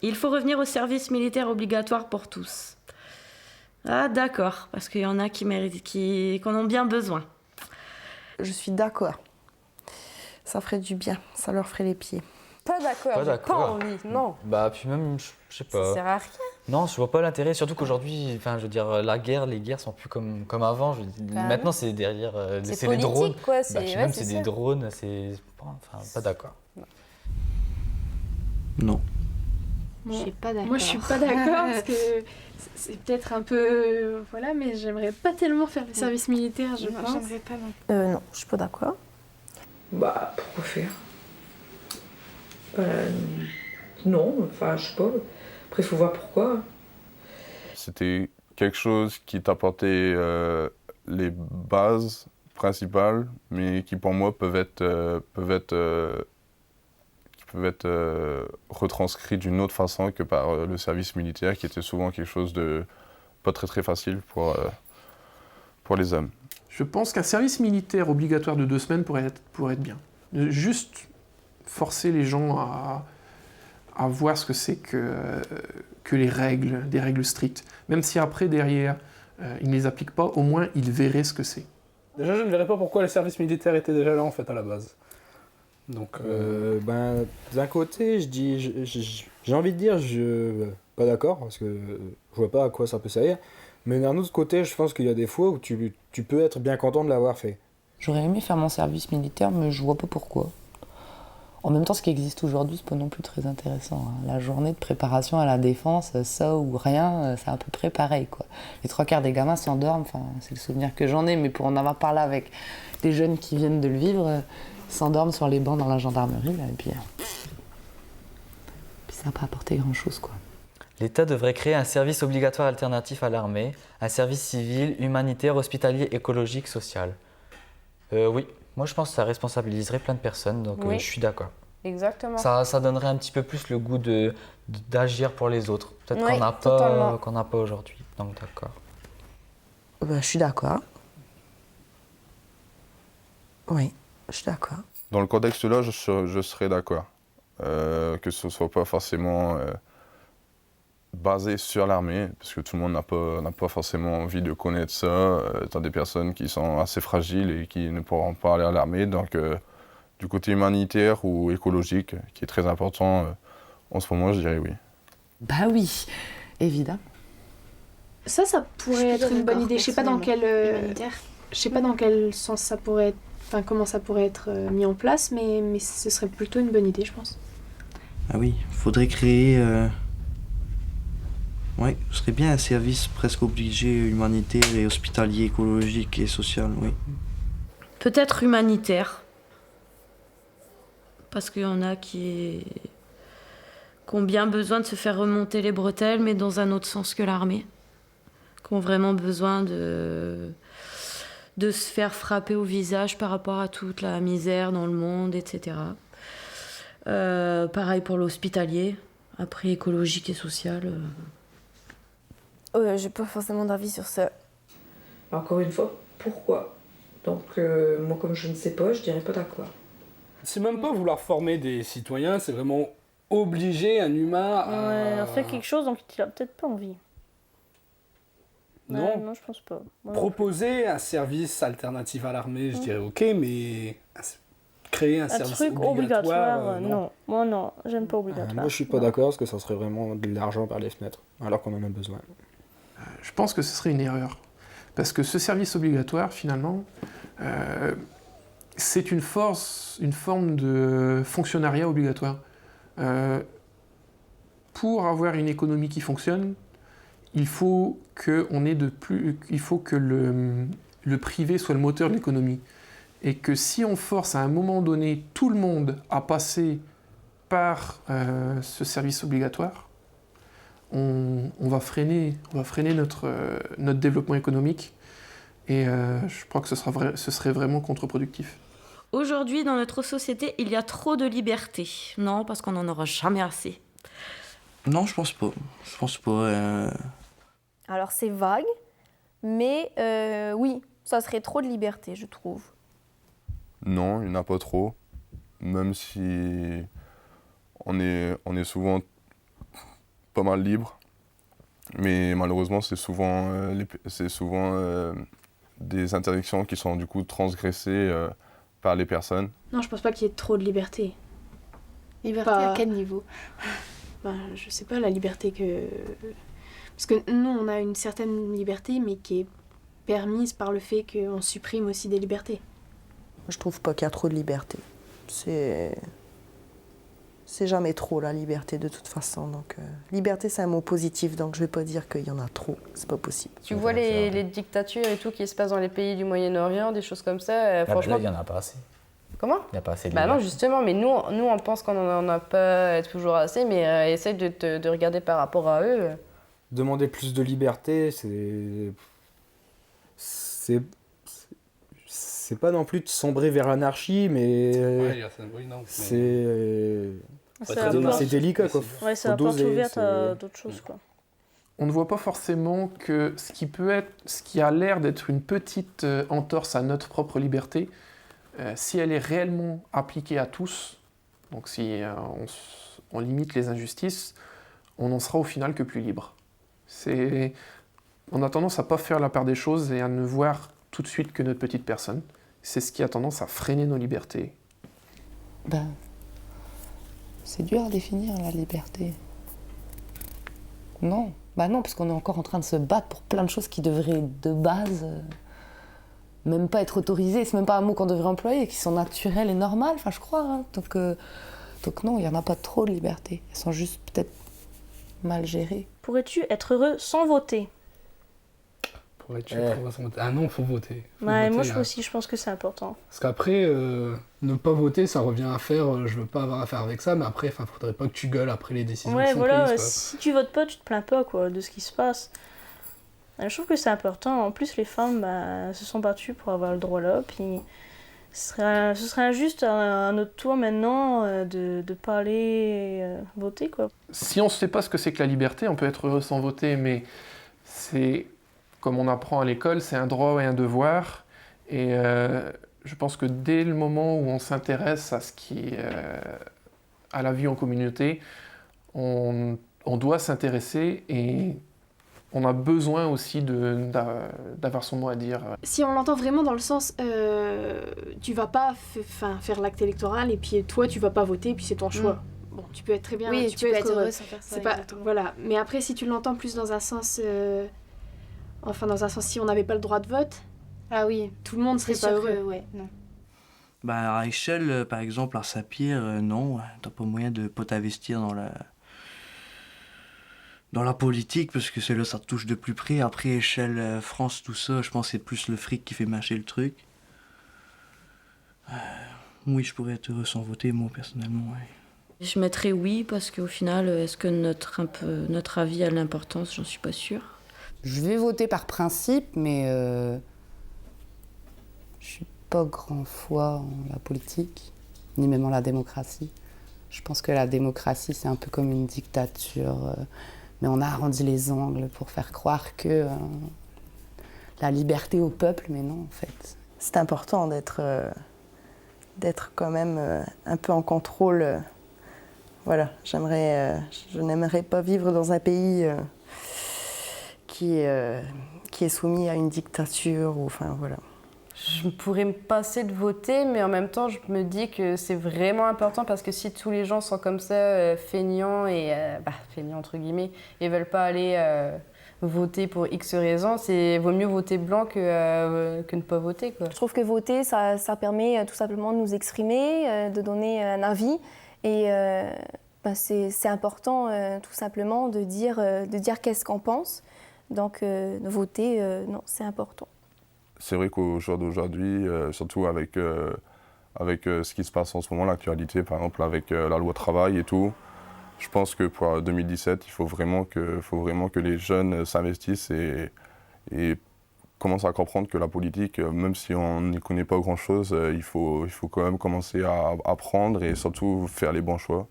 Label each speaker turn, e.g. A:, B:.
A: Il faut revenir au service militaire obligatoire pour tous. Ah d'accord, parce qu'il y en a qui méritent, qui en ont bien besoin.
B: Je suis d'accord. Ça ferait du bien, ça leur ferait les pieds.
C: Pas d'accord, j'ai pas envie, non.
D: Bah puis même, je sais pas.
C: Ça sert à rien.
D: Non, je vois pas l'intérêt, surtout qu'aujourd'hui, enfin, je veux dire, les guerres sont plus comme avant. Maintenant,
C: non.
D: c'est derrière,
C: C'est
D: c'est les drones.
C: politique, quoi.
D: Bah, puis même, c'est des drones, c'est, enfin, pas d'accord.
E: Non.
F: Je suis pas d'accord.
G: Moi, je suis pas d'accord parce que c'est peut-être un peu... Voilà, mais j'aimerais pas tellement faire le service militaire, je pense.
F: J'aimerais pas non.
B: Non, je suis pas d'accord.
H: Bah, pourquoi faire? Non, enfin, je sais pas. Après, il faut voir pourquoi.
I: C'était quelque chose qui t'apportait les bases principales, mais qui pour moi peuvent être retranscrits d'une autre façon que par le service militaire, qui était souvent quelque chose de pas très très facile pour les hommes.
J: Je pense qu'un service militaire obligatoire de 2 semaines pourrait être bien. Juste forcer les gens à voir ce que c'est que les règles, des règles strictes. Même si après, derrière, ils ne les appliquent pas, au moins ils verraient ce que c'est.
K: Déjà, je ne verrais pas pourquoi le service militaire était déjà là, en fait, à la base. Donc,
E: d'un côté, j'ai envie de dire, pas d'accord, parce que je vois pas à quoi ça peut servir. Mais d'un autre côté, je pense qu'il y a des fois où tu peux être bien content de l'avoir fait.
L: J'aurais aimé faire mon service militaire, mais je vois pas pourquoi. En même temps, ce qui existe aujourd'hui, c'est pas non plus très intéressant. La journée de préparation à la défense, ça ou rien, c'est à peu près pareil, quoi. Les 3/4 des gamins s'endorment, enfin, c'est le souvenir que j'en ai, mais pour en avoir parlé avec des jeunes qui viennent de le vivre, ils s'endorment sur les bancs dans la gendarmerie, là, et puis ça n'a pas apporté grand-chose, quoi.
D: L'État devrait créer un service obligatoire alternatif à l'armée, un service civil, humanitaire, hospitalier, écologique, social. Oui, moi je pense que ça responsabiliserait plein de personnes, donc
C: Oui.
D: Je suis d'accord.
C: Exactement.
D: Ça donnerait un petit peu plus le goût d'agir pour les autres. Peut-être
C: Oui,
D: qu'on n'a pas aujourd'hui, donc d'accord.
B: Je suis d'accord. Oui, je suis d'accord.
I: Dans le contexte-là, je serais d'accord. Que ce ne soit pas forcément basé sur l'armée, parce que tout le monde n'a pas forcément envie de connaître ça. T'as des personnes qui sont assez fragiles et qui ne pourront pas aller à l'armée. Donc, du côté humanitaire ou écologique, qui est très important, en ce moment, je dirais oui.
L: Bah oui, évidemment.
G: Ça pourrait être une bonne idée. Je sais pas dans quel sens ça pourrait être, enfin comment ça pourrait être mis en place, mais ce serait plutôt une bonne idée, je pense.
E: Ah oui, faudrait créer... Ouais, ce serait bien un service presque obligé humanitaire et hospitalier, écologique et social, oui.
A: Peut-être humanitaire. Parce qu'il y en a qui ont bien besoin de se faire remonter les bretelles, mais dans un autre sens que l'armée. Qui ont vraiment besoin de se faire frapper au visage par rapport à toute la misère dans le monde, etc. Pareil pour l'hospitalier. Après, écologique et social.
B: J'ai pas forcément d'avis sur ça.
H: Encore une fois, pourquoi? Donc, moi, comme je ne sais pas, je dirais pas d'accord.
K: c'est même pas vouloir former des citoyens, c'est vraiment obliger un humain à...
F: Ouais, on fait quelque chose dont il a peut-être pas envie.
K: Non.
F: Ouais, non, je pense pas. Moi non
K: Proposer un service alternatif à l'armée, je dirais ok, mais créer un
F: plus. Un
K: service
F: truc obligatoire, non. Moi non, j'aime pas obligatoire.
E: Moi, je suis pas d'accord parce que ça serait vraiment de l'argent par les fenêtres, alors qu'on en a besoin.
J: Je pense que ce serait une erreur. Parce que ce service obligatoire, finalement, c'est une forme de fonctionnariat obligatoire. Pour avoir une économie qui fonctionne, il faut que le privé soit le moteur de l'économie. Et que si on force à un moment donné tout le monde à passer par ce service obligatoire, on va freiner notre développement économique. Et je crois que ce serait vraiment contre-productif.
A: Aujourd'hui, dans notre société, il y a trop de liberté. Non, parce qu'on n'en aura jamais assez.
E: Non, je pense pas. Je pense pas.
F: Alors c'est vague, mais oui, ça serait trop de liberté, je trouve.
I: Non, il n'y en a pas trop. Même si on est souvent pas mal libre. Mais malheureusement, c'est souvent des interdictions qui sont du coup transgressées par les personnes.
G: Non, je pense pas qu'il y ait trop de liberté.
F: Liberté à quel niveau?
G: Je sais pas, la liberté que... Parce que nous, on a une certaine liberté, mais qui est permise par le fait qu'on supprime aussi des libertés.
B: Je trouve pas qu'il y a trop de liberté. C'est jamais trop la liberté de toute façon. Donc, liberté, c'est un mot positif, donc je vais pas dire qu'il y en a trop. C'est pas possible.
C: Tu vois les dictatures et tout qui se passent dans les pays du Moyen-Orient, des choses comme ça, franchement...
D: Là, il y en a pas assez.
C: Comment?
D: Il n'y a pas assez de
C: non, justement, mais nous on pense qu'on n'en a pas toujours assez, mais essaye de regarder par rapport à eux.
E: Demander plus de liberté, c'est pas non plus de sombrer vers l'anarchie, mais c'est délicat, quoi.
M: Ouais, c'est la porte ouverte à d'autres choses, quoi.
J: On ne voit pas forcément que ce qui a l'air d'être une petite entorse à notre propre liberté, si elle est réellement appliquée à tous, donc si on limite les injustices, on n'en sera au final que plus libre. On a tendance à ne pas faire la part des choses et à ne voir tout de suite que notre petite personne. C'est ce qui a tendance à freiner nos libertés.
L: C'est dur à définir la liberté. Non, non, parce qu'on est encore en train de se battre pour plein de choses qui devraient de base même pas être autorisées. C'est même pas un mot qu'on devrait employer, qui sont naturelles et normales, je crois. Hein. Donc non, il n'y en a pas trop de liberté. Elles sont juste peut-être mal gérées.
M: Pourrais-tu être heureux sans voter?
K: Pourrais-tu être heureux sans voter? Ah non, il faut voter.
M: Moi aussi, je pense que c'est important.
K: Parce qu'après, ne pas voter, ça revient à faire je veux pas avoir affaire avec ça, mais après, faudrait pas que tu gueules après les décisions qui sont prises.
M: Si tu votes pas, tu te plains pas de ce qui se passe. Je trouve que c'est important. En plus, les femmes se sont battues pour avoir le droit là, puis ce serait injuste à notre tour maintenant de pas aller voter, quoi.
J: Si on ne sait pas ce que c'est que la liberté, on peut être heureux sans voter, mais c'est, comme on apprend à l'école, c'est un droit et un devoir. Et je pense que dès le moment où on s'intéresse à ce qui à la vie en communauté, on doit s'intéresser et on a besoin aussi d'avoir son mot à dire.
G: Si on l'entend vraiment dans le sens, tu vas pas faire l'acte électoral et puis toi tu vas pas voter et puis c'est ton choix. Bon, tu peux être très bien,
F: tu peux être heureux sans faire ça.
G: Voilà. Mais après, si tu l'entends plus dans un sens, si on n'avait pas le droit de vote,
F: ah oui,
G: tout le monde serait pas heureux.
F: Non.
N: À échelle, par exemple, à Saint-Pierre, non, t'as pas moyen de pas t'investir dans la politique, parce que c'est là ça te touche de plus près. Après, échelle France, tout ça, je pense que c'est plus le fric qui fait marcher le truc. Oui, je pourrais être heureux sans voter, moi, personnellement, ouais.
A: Je mettrais oui, parce qu'au final, est-ce que notre avis a de l'importance? J'en suis pas sûre.
L: Je vais voter par principe, mais je suis pas grand foi en la politique, ni même en la démocratie. Je pense que la démocratie, c'est un peu comme une dictature, mais on a arrondi les angles pour faire croire que la liberté au peuple, mais non, en fait.
B: C'est important d'être quand même un peu en contrôle. Voilà, je n'aimerais pas vivre dans un pays qui est soumis à une dictature, voilà.
C: Je pourrais me passer de voter, mais en même temps, je me dis que c'est vraiment important parce que si tous les gens sont comme ça, feignants entre guillemets, et veulent pas aller voter pour X raisons, vaut mieux voter blanc que ne pas voter, quoi.
F: Je trouve que voter, ça permet tout simplement de nous exprimer, de donner un avis, et c'est important tout simplement de dire qu'est-ce qu'on pense. Donc voter, non, c'est important.
I: C'est vrai qu'au jour d'aujourd'hui, surtout avec ce qui se passe en ce moment, l'actualité, par exemple avec la loi travail et tout, je pense que pour 2017, il faut vraiment que les jeunes s'investissent et commencent à comprendre que la politique, même si on n'y connaît pas grand-chose, il faut quand même commencer à apprendre et surtout faire les bons choix.